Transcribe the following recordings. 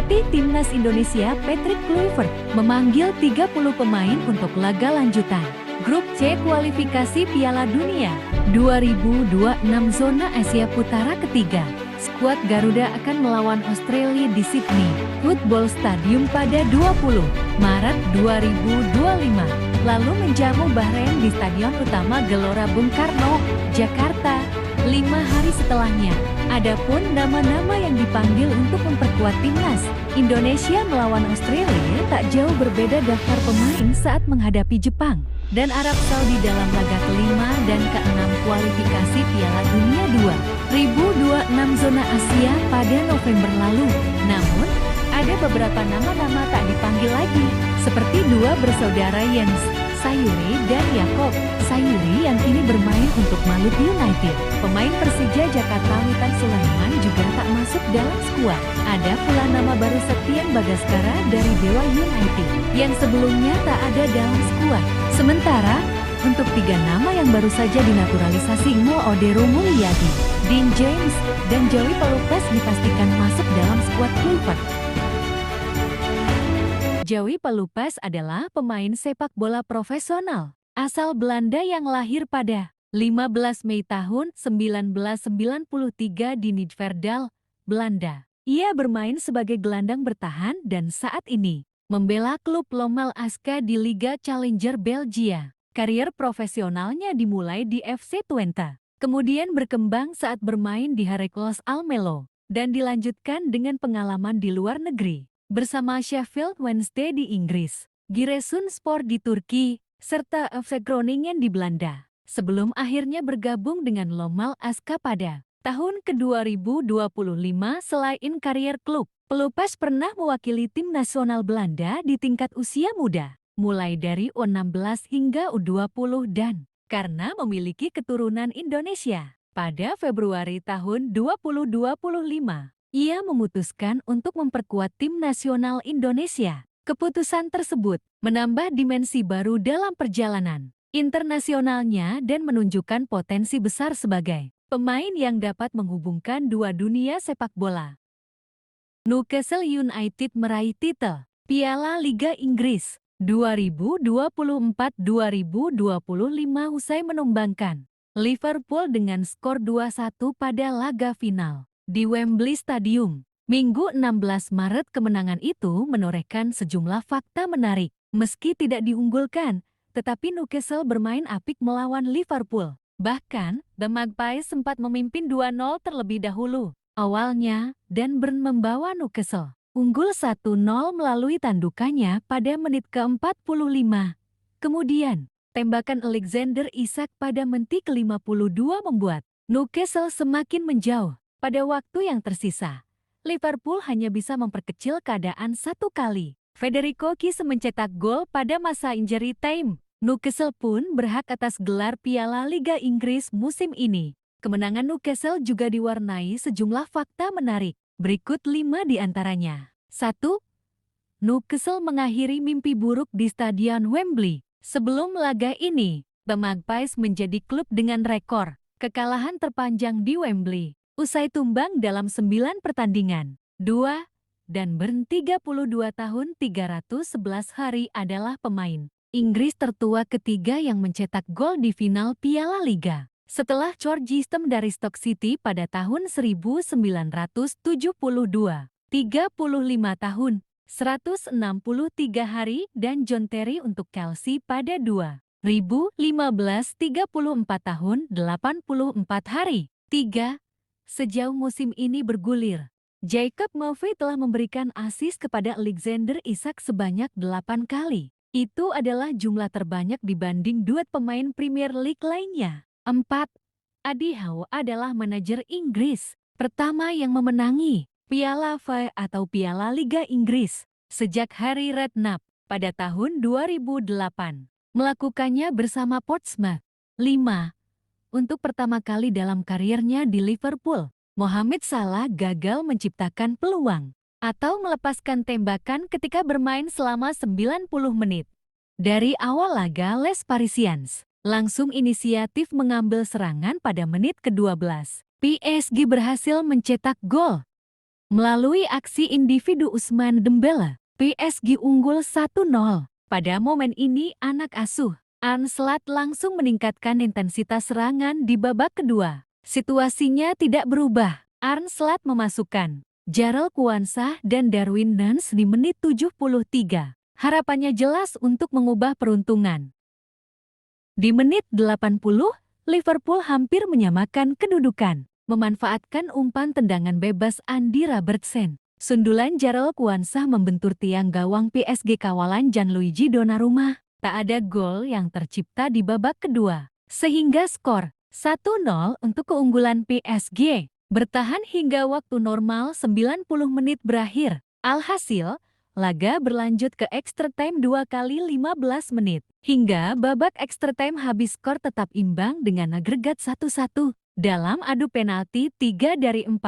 Pelatih Timnas Indonesia Patrick Kluivert memanggil 30 pemain untuk laga lanjutan Grup C kualifikasi Piala Dunia 2026 Zona Asia Putara ketiga. Skuad Garuda akan melawan Australia di Sydney Football Stadium pada 20 Maret 2025. Lalu menjamu Bahrain di Stadion Utama Gelora Bung Karno, Jakarta, 5 hari setelahnya. Adapun nama-nama yang dipanggil untuk memperkuat timnas Indonesia melawan Australia tak jauh berbeda daftar pemain saat menghadapi Jepang dan Arab Saudi dalam laga kelima dan keenam kualifikasi Piala Dunia 2026 Zona Asia pada November lalu. Namun, ada beberapa nama-nama tak dipanggil lagi, seperti dua bersaudara Jens Sayuri dan Yakob Sayuri yang kini bermain untuk Maluku United. Pemain Persija Jakarta Witan Sulaiman juga tak masuk dalam skuad. Ada pula nama baru Septian Bagaskara dari Dewa United yang sebelumnya tak ada dalam skuad. Sementara, untuk 3 nama yang baru saja dinaturalisasi Mo Odero Mulyadi, Dean James, dan Joey Pelukas dipastikan masuk dalam skuad Kluivert. Joey Pelukas adalah pemain sepak bola profesional asal Belanda yang lahir pada 15 Mei tahun 1993 di Nijverdal, Belanda. Ia bermain sebagai gelandang bertahan dan saat ini membela klub Lommel Aska di Liga Challenger Belgia. Karier profesionalnya dimulai di FC Twente, kemudian berkembang saat bermain di Heracles Almelo, dan dilanjutkan dengan pengalaman di luar negeri bersama Sheffield Wednesday di Inggris, Giresunspor di Turki, serta FC Groningen di Belanda, sebelum akhirnya bergabung dengan Lommel Aska pada tahun ke-2025. Selain karier klub, Pelukas pernah mewakili tim nasional Belanda di tingkat usia muda, mulai dari U16 hingga U20 dan karena memiliki keturunan Indonesia. Pada Februari tahun 2025, ia memutuskan untuk memperkuat tim nasional Indonesia. Keputusan tersebut menambah dimensi baru dalam perjalanan internasionalnya dan menunjukkan potensi besar sebagai pemain yang dapat menghubungkan dua dunia sepak bola. Newcastle United meraih titel Piala Liga Inggris 2024-2025 usai menumbangkan Liverpool dengan skor 2-1 pada laga final di Wembley Stadium, Minggu 16 Maret. Kemenangan itu menorehkan sejumlah fakta menarik. Meski tidak diunggulkan, tetapi Newcastle bermain apik melawan Liverpool. Bahkan, The Magpies sempat memimpin 2-0 terlebih dahulu awalnya, dan Burn membawa Newcastle unggul 1-0 melalui tandukannya pada menit ke-45. Kemudian, tembakan Alexander Isak pada menit ke-52 membuat Newcastle semakin menjauh. Pada waktu yang tersisa, Liverpool hanya bisa memperkecil keadaan 1 kali. Federico Chiesa mencetak gol pada masa injury time. Newcastle pun berhak atas gelar Piala Liga Inggris musim ini. Kemenangan Newcastle juga diwarnai sejumlah fakta menarik. Berikut 5 di antaranya. 1. Newcastle mengakhiri mimpi buruk di Stadion Wembley. Sebelum laga ini, The Magpies menjadi klub dengan rekor kekalahan terpanjang di Wembley, usai tumbang dalam 9 pertandingan. 2. Dan Burn 32 tahun 311 hari adalah pemain Inggris tertua ketiga yang mencetak gol di final Piala Liga. Setelah George Eastham dari Stoke City pada tahun 1972, 35 tahun, 163 hari, dan John Terry untuk Chelsea pada 2015, 34 tahun, 84 hari. 3. Sejauh musim ini bergulir, Jacob Murphy telah memberikan assist kepada Alexander Isak sebanyak 8 kali. Itu adalah jumlah terbanyak dibanding duet pemain Premier League lainnya. 4. Eddie Howe adalah manajer Inggris pertama yang memenangi Piala FA atau Piala Liga Inggris sejak Harry Redknapp pada tahun 2008. Melakukannya bersama Portsmouth. 5. Untuk pertama kali dalam kariernya di Liverpool, Mohamed Salah gagal menciptakan peluang atau melepaskan tembakan ketika bermain selama 90 menit. Dari awal laga, Les Parisiens langsung inisiatif mengambil serangan pada menit ke-12. PSG berhasil mencetak gol Melalui aksi individu Ousmane Dembele, PSG unggul 1-0. Pada momen ini anak asuh Arne Slot langsung meningkatkan intensitas serangan di babak kedua. Situasinya tidak berubah. Arne Slot memasukkan Jarell Quansah dan Darwin Nunez di menit 73. Harapannya jelas untuk mengubah peruntungan. Di menit 80, Liverpool hampir menyamakan kedudukan. Memanfaatkan umpan tendangan bebas Andy Robertson. Sundulan Jarell Quansah membentur tiang gawang PSG kawalan Gianluigi Donnarumma. Tak ada gol yang tercipta di babak kedua. Sehingga skor 1-0 untuk keunggulan PSG. Bertahan hingga waktu normal 90 menit berakhir. Alhasil, laga berlanjut ke extra time 2 kali 15 menit. Hingga babak extra time habis skor tetap imbang dengan agregat 1-1. Dalam adu penalti 3 dari 4.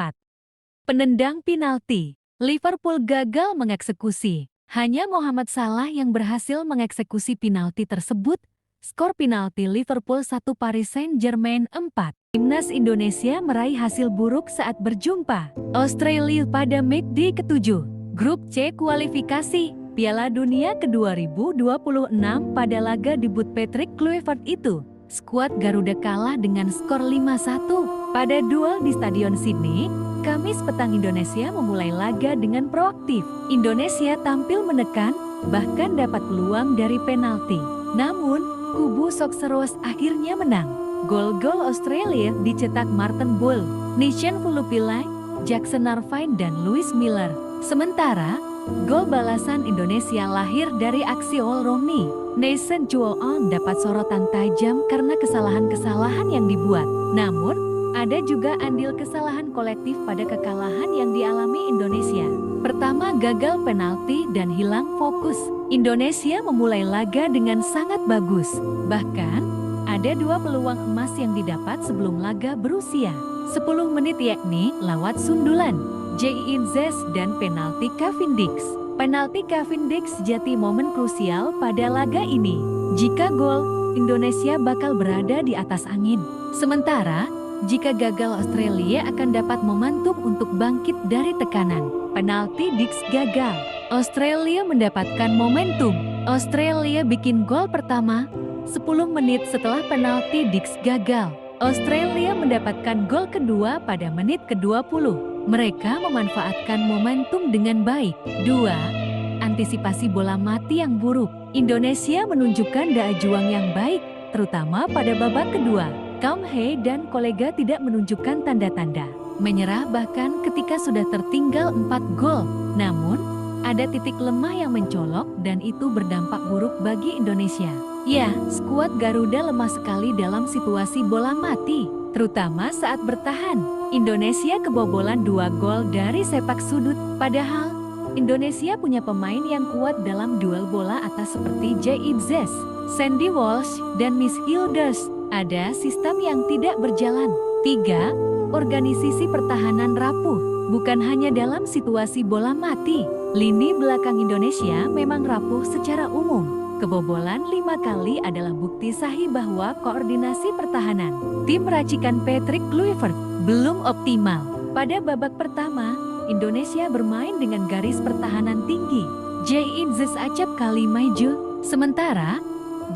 Penendang penalti. Liverpool gagal mengeksekusi. Hanya Mohamed Salah yang berhasil mengeksekusi penalti tersebut. Skor penalti Liverpool 1 Paris Saint-Germain 4. Timnas Indonesia meraih hasil buruk saat berjumpa Australia pada matchday ke-7. Grup C kualifikasi Piala Dunia ke-2026 pada laga debut Patrick Kluivert itu. Skuad Garuda kalah dengan skor 5-1. Pada duel di Stadion Sydney, Kamis petang Indonesia memulai laga dengan proaktif. Indonesia tampil menekan, bahkan dapat peluang dari penalti. Namun, kubu Socceroos akhirnya menang. Gol-gol Australia dicetak Martin Bull, Nishan Fulupilai, Jackson Irvine dan Louis Miller. Sementara, gol balasan Indonesia lahir dari aksi All Romney. Nathan Chuoon dapat sorotan tajam karena kesalahan-kesalahan yang dibuat. Namun, ada juga andil kesalahan kolektif pada kekalahan yang dialami Indonesia. Pertama, gagal penalti dan hilang fokus. Indonesia memulai laga dengan sangat bagus. Bahkan, ada 2 peluang emas yang didapat sebelum laga berusia 10 menit yakni lewat sundulan J.I.N.Z dan penalti Cavendish. Penalti Cavendish jadi momen krusial pada laga ini. Jika gol, Indonesia bakal berada di atas angin. Sementara, jika gagal Australia akan dapat momentum untuk bangkit dari tekanan. Penalti Dix gagal. Australia mendapatkan momentum. Australia bikin gol pertama 10 menit setelah penalti Dix gagal. Australia mendapatkan gol kedua pada menit ke-20. Mereka memanfaatkan momentum dengan baik. 2. Antisipasi bola mati yang buruk. Indonesia menunjukkan daya juang yang baik, terutama pada babak kedua. Kaum Hei dan kolega tidak menunjukkan tanda-tanda menyerah bahkan ketika sudah tertinggal 4 gol. Namun, ada titik lemah yang mencolok dan itu berdampak buruk bagi Indonesia. Ya, skuad Garuda lemah sekali dalam situasi bola mati, terutama saat bertahan. Indonesia kebobolan 2 gol dari sepak sudut, padahal Indonesia punya pemain yang kuat dalam duel bola atas seperti J.I.N.Z, Sandy Walsh, dan Miss Hilders. Ada sistem yang tidak berjalan. 3. Organisasi pertahanan rapuh. Bukan hanya dalam situasi bola mati, lini belakang Indonesia memang rapuh secara umum. Kebobolan 5 kali adalah bukti sahih bahwa koordinasi pertahanan tim racikan Patrick Kluivert belum optimal. Pada babak pertama, Indonesia bermain dengan garis pertahanan tinggi. J.I.N.Z acap kali maju, sementara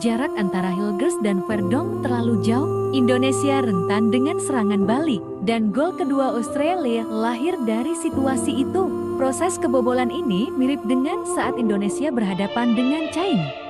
jarak antara Hilgers dan Verdonk terlalu jauh. Indonesia rentan dengan serangan balik, dan gol kedua Australia lahir dari situasi itu. Proses kebobolan ini mirip dengan saat Indonesia berhadapan dengan China.